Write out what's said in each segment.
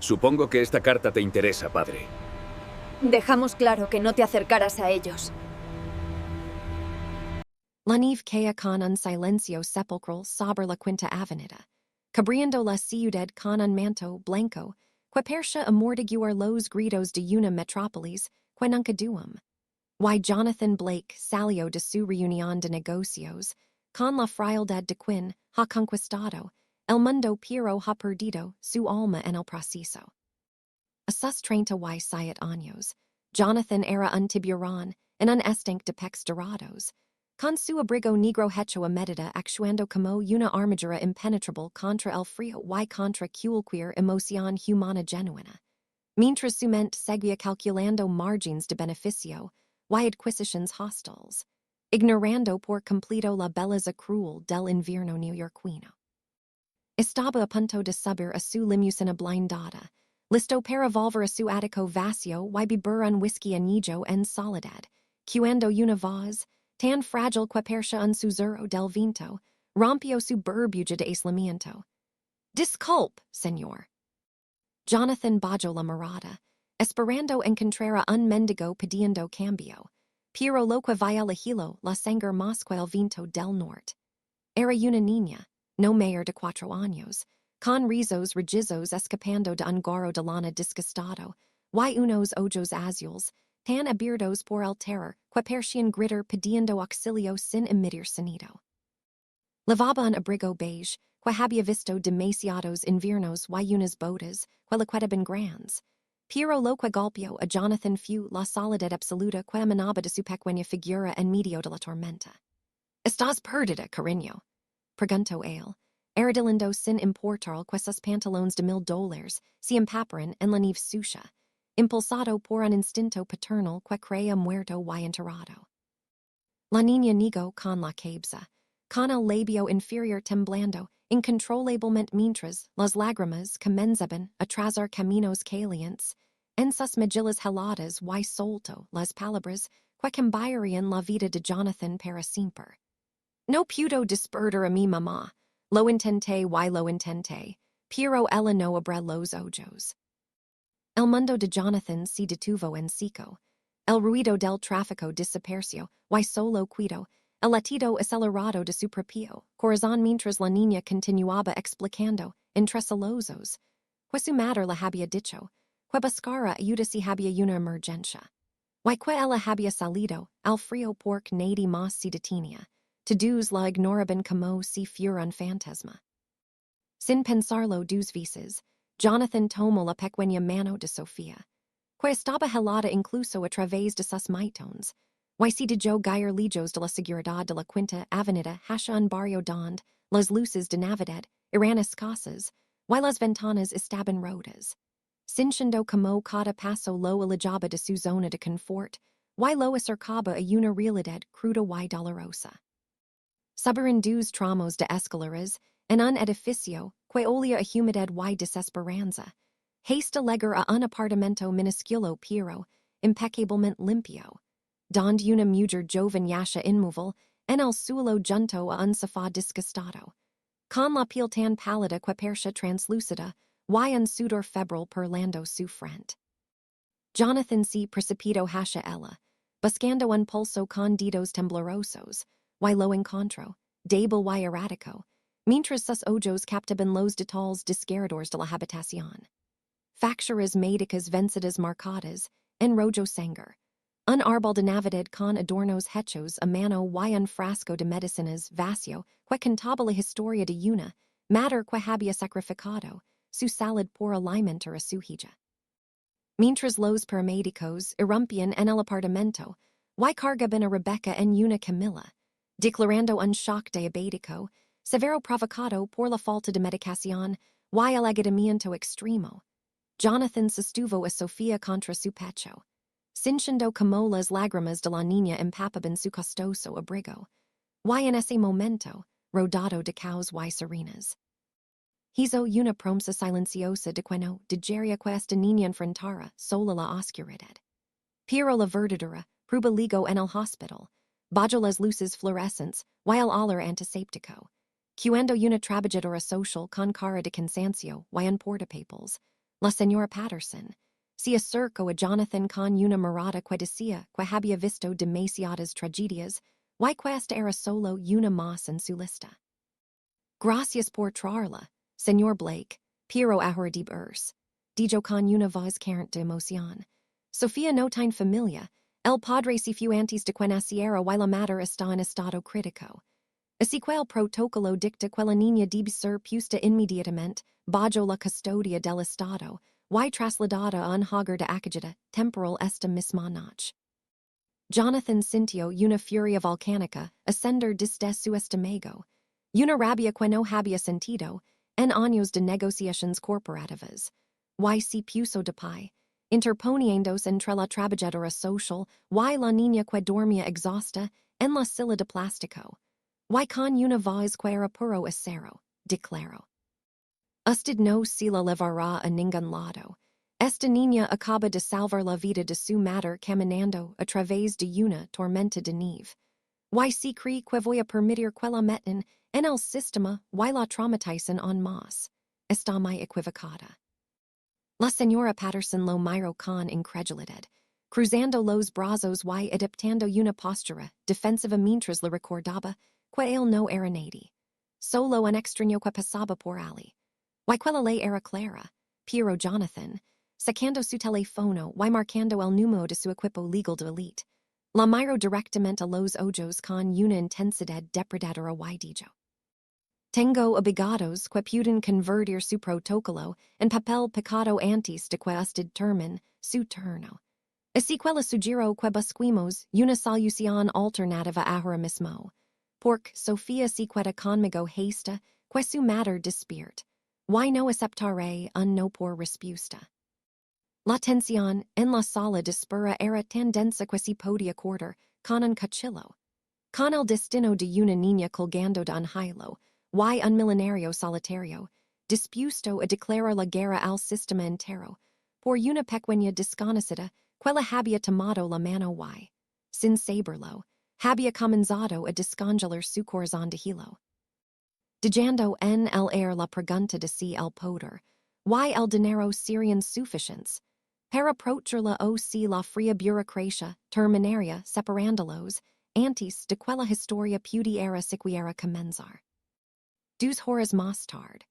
Supongo que esta carta te interesa, padre. Dejamos claro que no te acercaras a ellos. La nieve cae con un silencio sepulcral sobre la quinta avenida, cabriendo la ciudad con un manto blanco, que persia amortiguar los gritos de una metrópolis que nunca duum. Why Jonathan Blake salió de su reunión de negocios, con la frialdad de quien ha conquistado el mundo pero ha perdido su alma en el proceso. A sus 37 años, Jonathan era un tiburón en un estanque de peces dorados, con su abrigo negro hecho a medida actuando como una armadura impenetrable contra el frío y contra cualquier emoción humana genuina. Mientras su mente seguía calculando margins de beneficio y adquisitions hostiles, ignorando por completo la belleza cruel del invierno neoyorquino. Estaba a punto de subir a su limusina blindada, listo para volver a su ático vacío y beber un whisky añejo en soledad, cuando una voz, tan frágil que persia un susurro del viento, rompió su burbuja de aislamiento. Disculpe, señor. Jonathan bajó la mirada, esperando encontrar a un mendigo pidiendo cambio, pero lo que vaya hilo la sangre más que el viento del norte. Era una niña, no mayor de 4 años, con rizos rojizos escapando de un gorro de lana disgustado, y unos ojos azules, tan abiertos por el terror que parecían gritar pidiendo auxilio sin emitir sonido. Llevaba un abrigo beige, que había visto demasiados inviernos y unas botas, que le quedaban grandes, pero lo que golpeó a Jonathan fue la soledad absoluta que emanaba de su pequeña figura en medio de la tormenta. ¿Estás perdida, cariño? Preguntó él, ardilando sin importar que sus pantalones de $1000 se empaparan en la nieve sucia, impulsado por un instinto paternal que creía muerto y enterrado. La niña negó con la cabeza, con el labio inferior temblando incontrolablemente mientras las lágrimas comenzaban a trazar caminos calientes en sus mejillas heladas y soltó las palabras que cambiarían la vida de Jonathan para siempre. No puedo despertar a mi mamá, lo intenté y lo intenté, pero ella no abre los ojos. El mundo de Jonathan se detuvo en seco. El ruido del tráfico desapareció y solo cuidó el latido acelerado de su propio corazón mientras la niña continuaba explicando entre solozos que su madre le había dicho que buscara ayuda si había una emergencia, y que ella había salido al frío porque nadie más se detenía. Todos la ignoraban como si fuera un fantasma. Sin pensarlo 2 veces, Jonathan tomó la pequeña mano de Sophia, que estaba helada incluso a través de sus maitones, y se dejó caer lejos de la seguridad de la quinta avenida hacia un barrio donde las luces de Navidad eran escasas y las ventanas estaban rotas, sintiendo como cada paso lo alejaba de su zona de confort y lo acercaba a una realidad cruda y dolorosa. Subieron 2 tramos de escaleras en un edificio que olía a humedad y desesperanza, hasta llegar a un apartamento minúsculo pero impecablemente limpio, donde una mujer joven yasha inmóvil en el suelo junto a un sofá disgustado, con la piel tan pálida que parecía translúcida y un sudor febril perlando su frente. Jonathan se precipitó hacia ella, buscando un pulso con dedos temblorosos, y lo encontró, débil y errático, mientras sus ojos captaban los detalles desgarradores de la habitación. Facturas médicas vencidas marcadas, en rojo sangre, un árbol de Navidad con adornos hechos a mano y un frasco de medicinas vacío que contaba la historia de una madre que había sacrificado su salud por alimentar a su hija. Mientras los paramédicos irrumpían en el apartamento, y cargaban a Rebecca en una camilla, declarando un shock diabético, severo provocado por la falta de medicación y el agotamiento extremo. Jonathan sostuvo a Sophia contra su pecho, sintiendo como las lágrimas de la niña empapaban su costoso abrigo, y en ese momento, rodado de caos y serenas. Hizo una promesa silenciosa de cuando digeria que esta niña enfrentara sola la oscuridad. Pero la verdadera probabiligo en el hospital, bajo las luces fluorescentes y el olor antiséptico, cuando una trabajadora social con cara de cansancio y un portapapeles, La Señora Patterson. Si acerco a Jonathan con una mirada que decía que había visto demasiadas tragedias, y que esta era solo una más en su lista. Gracias por traerla, Señor Blake, pero ahora de ers. Dijo con una voz carente de emoción. Sophia no tiene familia, el padre si fu antes de que naciera y la madre está en estado crítico. Así que el protocolo dicta que la niña debe ser puesta inmediatamente bajo la custodia del estado, y trasladada a un hogar de acogida temporal esta misma noche. Jonathan sintió una furia volcánica ascender desde su estómago, una rabia que no había sentido en años de negociaciones corporativas, y se puso de pie, interponiéndose entre la trabajadora social y la niña que dormía exhausta en la silla de plástico, y con una voz que era puro acero, declaró. Usted no se la llevará a ningún lado. Esta niña acaba de salvar la vida de su madre caminando a través de una tormenta de nieve. Y si cree que voy a permitir que la metan en el sistema y la traumaticen en más, está muy equivocada. La señora Patterson lo miró con incredulidad, cruzando los brazos y adoptando una postura defensiva mientras le recordaba que él no era nadie, solo un extraño que pasaba por allí. Y que la ley era clara, pero Jonathan, sacando su teléfono y marcando el número de su equipo legal de elite, la miró directamente a los ojos con una intensidad depredadora y dijo: Tengo abogados que pueden convertir su protocolo en papel picado antes de que usted termine su turno. Así que le sugiero que busquemos una solución alternativa ahora mismo, porque Sophia se queda conmigo hasta que su madre despierte. Y no aceptaré un no por respuesta. La tensión en la sala de espera era tan densa que se podía cortar con un cuchillo. Con el destino de una niña colgando de un hilo, y un millonario solitario, dispuesto a declarar la guerra al sistema entero, por una pequeña desconocida que le había tomado la mano y, sin saberlo, había comenzado a descongelar su corazón de hilo. Dejando en el air la pregunta de si el poder, y el dinero serían suficientes para protegerla o si la fría burocracia terminaría separándolos antes de que la historia pudiera siquiera comenzar. 2 horas más tarde,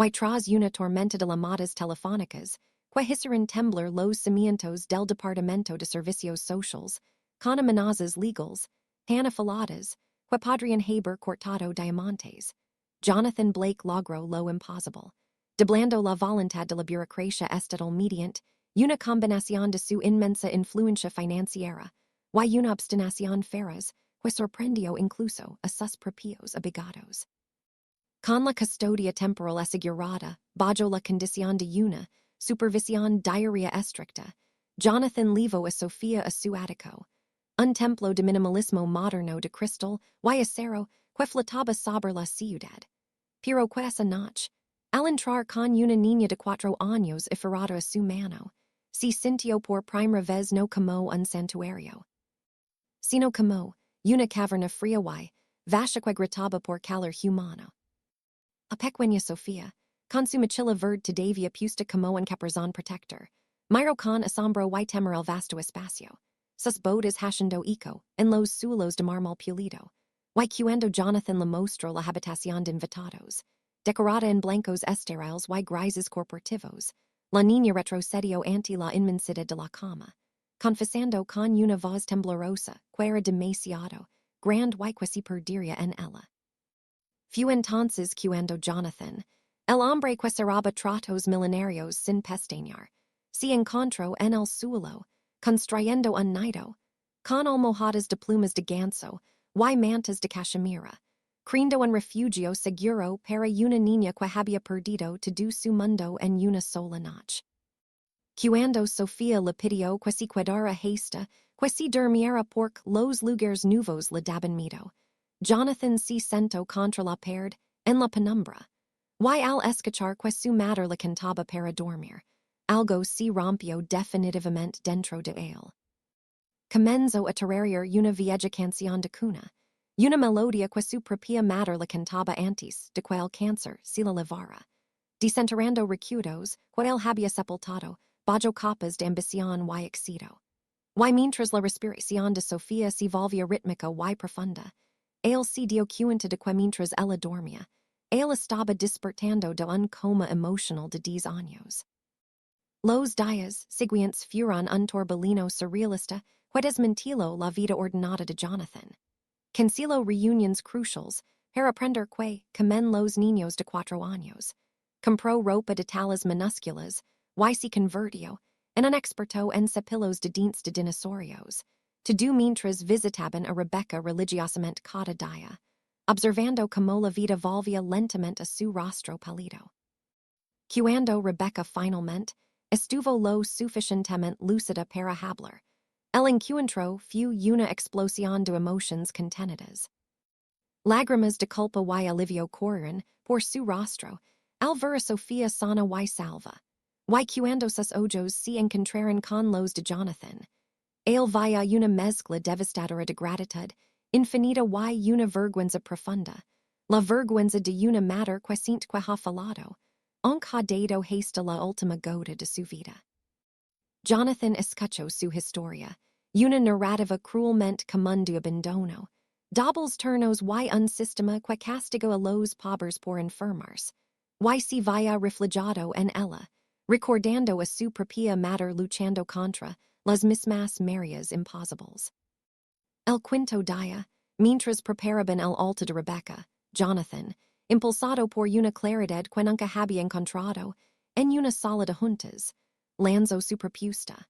y tras una tormenta de llamadas telefónicas que hicieron temblar los cimientos del Departamento de Servicios Sociales, con amenazas legales, tan afiladas que podrían haber cortado diamantes, Jonathan Blake logró lo imposible, doblando la voluntad de la burocracia estatal mediante una combinación de su inmensa influencia financiera y una obstinación feroz que sorprendió incluso a sus propios abogados. Con la custodia temporal asegurada bajo la condición de una supervisión diaria estricta, Jonathan llevó a Sophia a su ático, un templo de minimalismo moderno de cristal y acero que flotaba sobre la ciudad. Pero que esa noche, al entrar con una niña de 4 años aferrada a su mano, se sintió por primera vez no como un santuario, sino como una caverna fría y vasta que gritaba por calor humano. A pequeña Sophia, con su mochila verde todavía puesta como un caparazón protector, miró con asombro y temor el vasto espacio, sus botas haciendo eco en los suelos de mármol pulido, y cuando Jonathan le mostró la habitación de invitados, decorada en blancos esteriles y grises corporativos, la niña retrocedió ante la inmensidad de la cama, confesando con una voz temblorosa que era demasiado grande y que se perdería en ella. Fue entonces cuando Jonathan, el hombre que cerraba tratos millonarios sin pestañear, se encontró en el suelo, construyendo un nido, con almohadas de plumas de ganso y mantas de cachemira, creando un refugio seguro para una niña que había perdido todo su mundo en una sola noche. Cuando Sophia le pidió que se quedara hasta que se durmiera porque los lugares nuevos le daban miedo, Jonathan se sentó contra la pared en la penumbra, y al escuchar que su madre le cantaba para dormir, algo se rompió definitivamente dentro de él. Comenzó a tararear una vieja canción de cuna, una melodia que su propia madre le cantaba antes de que el cáncer se la llevara, Desenterrando recudos, quael había sepultado, bajo capas de ambición y éxito. Y mientras la respiración de Sophia se volvía rítmica y profunda, él se dio cuenta de que mientras ella dormía, él estaba despertando de un coma emocional de 10 años. Los días siguientes fueron un torbellino surrealista que desmantilo la vida ordenada de Jonathan. Cancelo reunions cruciales para aprender que comen los niños de 4 años. Compró ropa de talas minúsculas, y se convirtió en un experto en cepillos de dientes de dinosaurios. Todo mientras visitaban a Rebecca religiosamente cada día, observando cómo la vida volvía lentamente a su rostro pálido. Cuando Rebecca finalmente estuvo lo suficientemente lucida para hablar, el encuentro fue una explosión de emociones contenidas. Lágrimas de culpa y alivio corren por su rostro, al ver a Sophia sana y salva. Y cuando sus ojos se encontraron con los de Jonathan, él vaya una mezcla devastadora de gratitud, infinita y una vergüenza profunda, la vergüenza de una madre que siente que ha fallado, aunque ha dado hasta la última gota de su vida. Jonathan escuchó su historia, una narrativa cruelmente común de abandono, doubles turnos y un sistema que castigo a los pobres por enfermarse, y se vaya reflejado en ella, recordando a su propia madre luchando contra las mismas mareas imposibles. El quinto día, mientras preparaban el altar de Rebecca, Jonathan, impulsado por una claridad que nunca había encontrado, en una sala de juntas, lanzó su propuesta.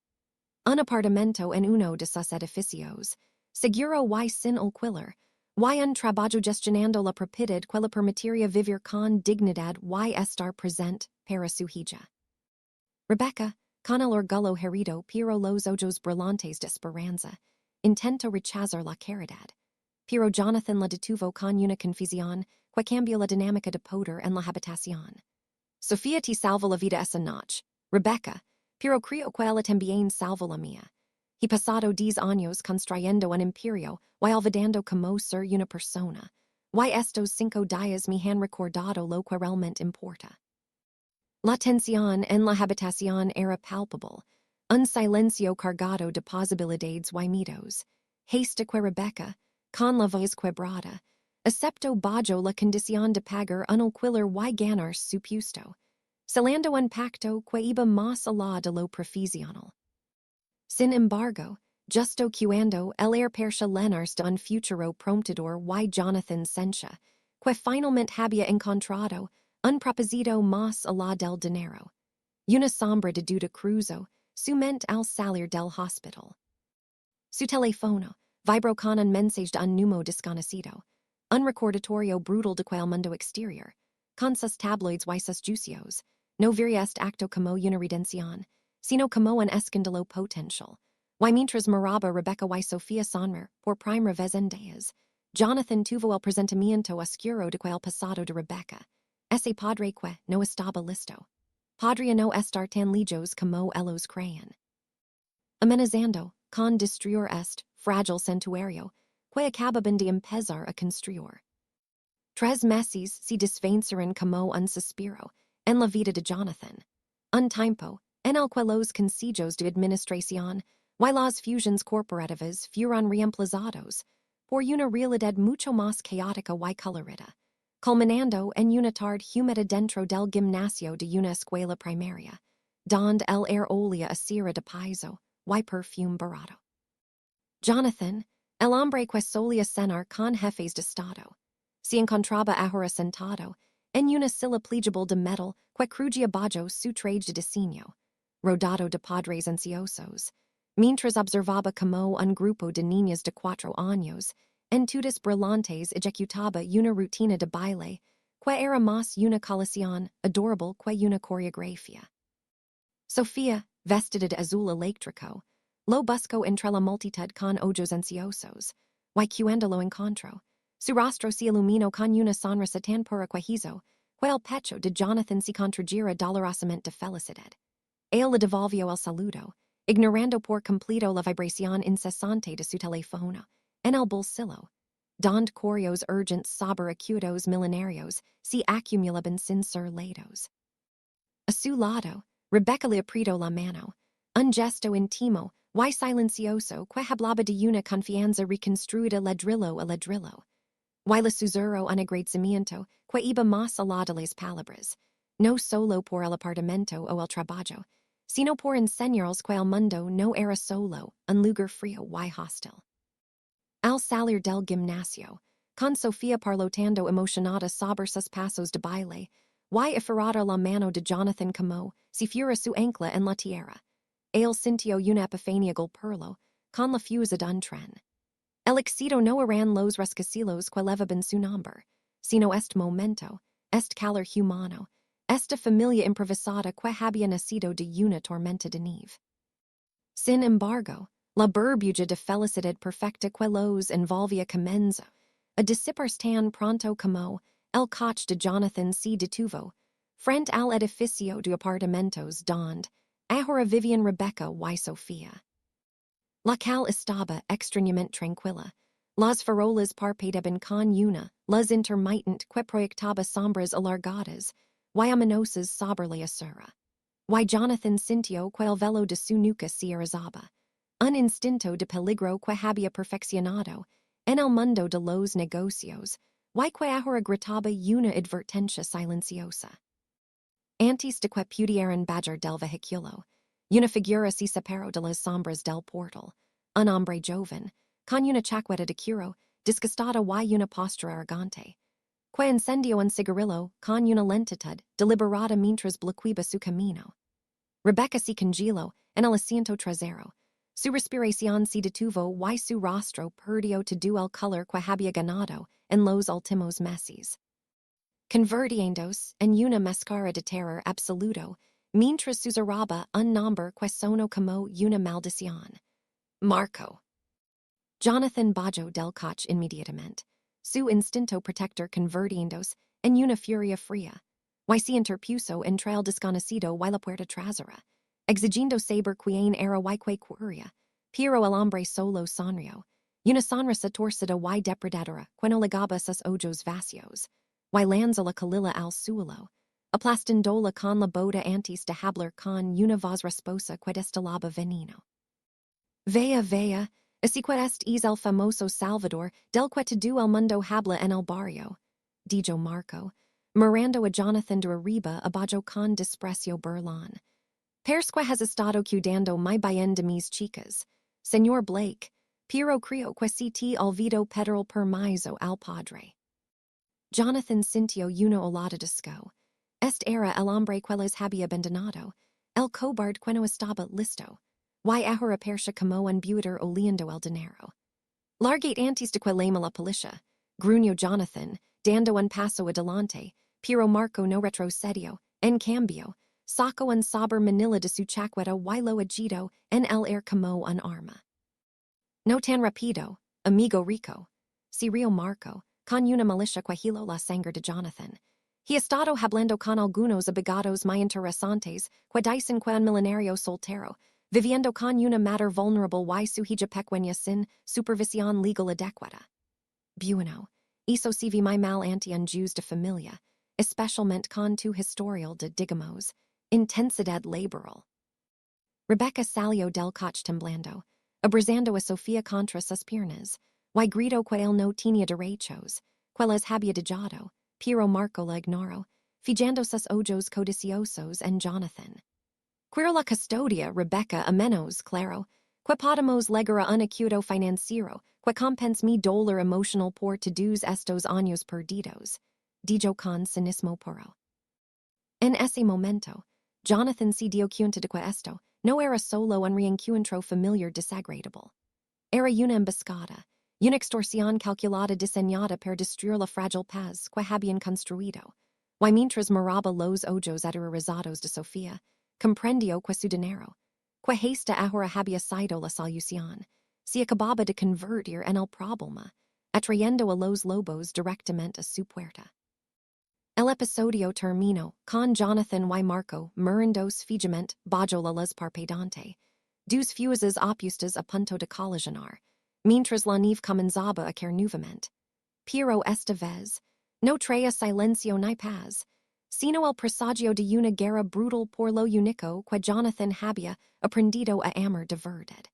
Un apartamento en uno de sus edificios, seguro y sin alquiler, y un trabajo gestionando la propiedad que le permitiría vivir con dignidad y estar presente para su hija. Rebecca, con el orgullo herido pero los ojos brillantes de esperanza, intentó rechazar la caridad. Pero Jonathan la detuvo con una confusión que cambió la dinámica de poder en la habitación. Sophia te salvó la vida esa noche, Rebecca, pero creo que ella también salvó la mía. He pasado 10 años construyendo un imperio y olvidando cómo ser una persona. Y estos 5 días me han recordado lo que realmente importa. La tensión en la habitación era palpable, un silencio cargado de posibilidades y miedos. Hasta que Rebecca, con la voz quebrada, aceptó bajo la condición de pagar un alquiler y ganar su puesto, sellando un pacto que iba más allá de lo profesional. Sin embargo, justo cuando el persa lenars de un futuro prometedor y Jonathan sencha, que finalmente había encontrado un propósito más allá del dinero. Una sombra de duda cruzó su mente al salir del hospital. Su teléfono vibró con un mensaje de un número desconocido, un recordatorio brutal de que el mundo exterior, con sus tabloids y sus juicios, no vería este acto como una redención, sino como un escándalo potencial. Y mientras moraba Rebecca y Sophia Sonmer por primera vez en días, Jonathan tuvo el presentimiento oscuro de que el pasado de Rebecca, ese padre que no estaba listo, podría no estar tan lejos como ellos creían. Amenazando con destruir este frágil santuario que acababan de empezar a construir. 3 meses se desvanecerían como un suspiro en la vida de Jonathan, un tiempo en el que los consejos de administración y las fusiones corporativas fueron reemplazados por una realidad mucho más caótica y colorida, culminando en una tarde húmeda dentro del gimnasio de una escuela primaria, donde el air olía a cera de paiso y perfume barato. Jonathan, el hombre que solía cenar con jefes de Estado, se encontraba ahora sentado en una silla plegible de metal que crujía bajo su traje de diseño, rodado de padres ansiosos, mientras observaba como un grupo de niñas de 4 años, en todas brillantes ejecutaba una rutina de baile que era más una colación adorable que una coreografía. Sophia, vestida de azul eléctrico, lo buscó entre la multitud con ojos ansiosos, y cuando lo encontró, su rostro se iluminó con una sonrisa tan pura que hizo que el pecho de Jonathan se contrajera dolorosamente de felicidad. Él le devolvió el saludo, ignorando por completo la vibración incesante de su teléfono, en el bolsillo, donde correos urgentes sobre acudos millonarios se acumulaban sin ser leídos. A su lado, Rebecca le aprieto la mano, un gesto intimo, y silencioso que hablaba de una confianza reconstruida ladrillo a ladrillo. Y le susurro un agradecimiento que iba más allá de las palabras, no solo por el apartamento o el trabajo, sino por enseñarles que el mundo no era solo un lugar frío y hostil. Al salir del gimnasio, con Sophia parlotando emocionada sobre sus pasos de baile, y aferrada la mano de Jonathan como si fuera su ancla en la tierra, él sintió una epifanía golpearlo con la fusa de un tren. El éxito no eran los rascacielos que elevaban su nombre, sino este momento, este calor humano, esta familia improvisada que había nacido de una tormenta de nieve. Sin embargo, la burbuja de felicidad perfecta que los envolvía comenzó a disiparse tan pronto como el coche de Jonathan se detuvo frente al edificio de apartamentos donde ahora vivían Rebecca y Sophia. La cal estaba extrañamente tranquila. Las farolas parpadeaban con una luz intermitente que proyectaba sombras alargadas y ominosas sobre la acera. Y Jonathan sintió que el velo de su nuca se erizaba. Un instinto de peligro que había perfeccionado en el mundo de los negocios, y que ahora gritaba una advertencia silenciosa. Antes de que pudieran bajar del vehículo, una figura se separó de las sombras del portal, un hombre joven, con una chaqueta de cuero, disgustada y una postura arrogante, que encendió un cigarrillo con una lentitud deliberada mientras bloqueaba su camino. Rebecca se congeló en el asiento trasero. Su respiración se detuvo y su rostro perdió todo el color que había ganado en los últimos meses. Convirtiéndose en una máscara de terror absoluto, mientras susurraba un nombre que sonó como una maldición. Marco. Jonathan bajó del coche inmediatamente, su instinto protector convirtiéndose en una furia fría, y se interpuso entre el desconocido y la puerta trasera, exigiendo saber quién era y qué quería, pero el hombre solo sonrió, una sonrisa torcida y depredadora que no legaba sus ojos vacíos, y lanzó la calila al suelo, aplastándola con la boda antes de hablar con una voz rasposa que destilaba veneno. Vea, vea, así que este es el famoso Salvador del que todo el mundo habla en el barrio, dijo Marco, mirando a Jonathan de arriba abajo con desprecio burlón. Pers que has estado cuidando muy bien de mis chicas, señor Blake, pero creo que si te olvido pedir permiso al padre. Jonathan sintió una olada de asco. Este era el hombre que les había abandonado, el cobarde que no estaba listo. Y ahora persa como un buitre oliendo el dinero. Largate antes de que llame la policía, gruñó Jonathan, dando un paso adelante, pero Marco no retrocedió. En cambio, sacó un sobre manila de su chaqueta y lo agitó en el aire como un arma. No tan rápido, amigo rico, se rió Marco, con una malicia que heló la sangre de Jonathan. He estado hablando con algunos abogados muy interesantes que dicen que un millonario soltero, viviendo con una madre vulnerable y su hija pequeña sin supervisión legal adecuada. Bueno, eso se ve muy mal ante un juez de familia, especialmente con tu historial de, digamos, intensidad laboral. Rebecca salió del coche temblando, abrazando a Sophia contra sus piernas, y gritó que él no tenía derechos, que les había dejado, pero Marco la ignoró, fijando sus ojos codiciosos en Jonathan. Queer la custodia, Rebecca, a menos, claro, que podemos legar a un acuerdo financiero, que compense mi dolor emocional por todos estos años perdidos, dijo con cinismo puro. En ese momento, Jonathan se dio cuenta de que esto no era solo un reencuentro familiar desagradable. Era una emboscada, una extorsión calculada diseñada para destruir la frágil paz que habían construido, y mientras miraba los ojos aterrorizados de Sophia, comprendió que su dinero, que esta ahora había sido la solución, se acababa de convertir en el problema, atrayendo a los lobos directamente a su puerta. El episodio terminó con Jonathan y Marco mirando fijamente bajo la luz parpadeante, dos fuerzas opuestas a punto de colisionar, mientras la nieve comenzaba a caer nuevamente. Pero esta vez, no traía silencio ni paz, sino el presagio de una guerra brutal por lo único que Jonathan había aprendido a amar de verdad.